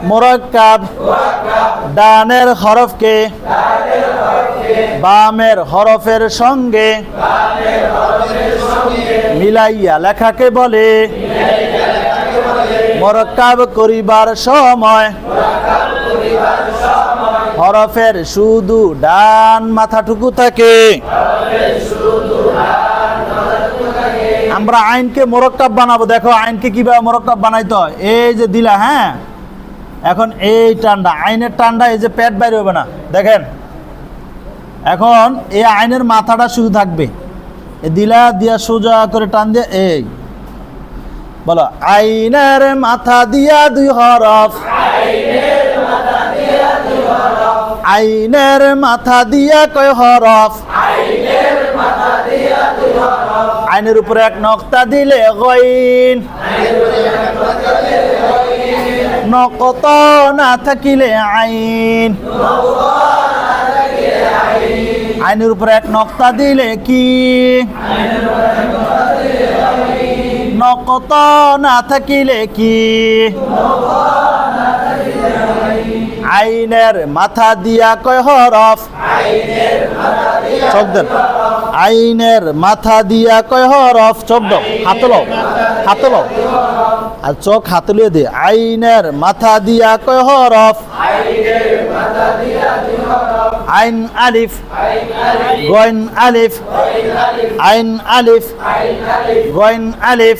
মুরাক্কাব ডানের হরফকে বামের হরফের সঙ্গে মিলাইয়া লেখাকে বলে মুরাক্কাব করিবার সময় হরফের শুধু ডান মাথাটুকু থাকে। আমরা আইনকে মুরাক্কাব বানাবো। দেখো আইনকে কিভাবে মুরাক্কাব বানাইতে হয়। এই যে দিলা, হ্যাঁ, এখন এই টান্ডা, আইনের টান্ডা, এই যে পেট বাইরে হবে না, দেখেন। এখন এই আইনের মাথাটা শুধু থাকবে, এ দিলা দিয়া সোজা করে টান দিয়ে এই বলো আইনের মাথা দিয়া দুই হরফ, আইনের মাথা দিয়া কয় হরফ, আইনের উপরে এক নক্তা দিলে গইন, নকত না থাকিলে আইন, আইনের উপরে এক নক্তা দিলে কি, নকত না থাকিলে কি, আইনের মাথা দিয়া কয় হরফ, চোখ দেন, আইনের মাথা দিয়া কয় হরফ, চোখ দাও, হাত লও, হাত লও, আর চোখ হাত লিয়ে দে, আইনের মাথা দিয়া কয় হরফ, আইন আলিফ, গইন আলিফ, আইন আলিফ, গইন আলিফ,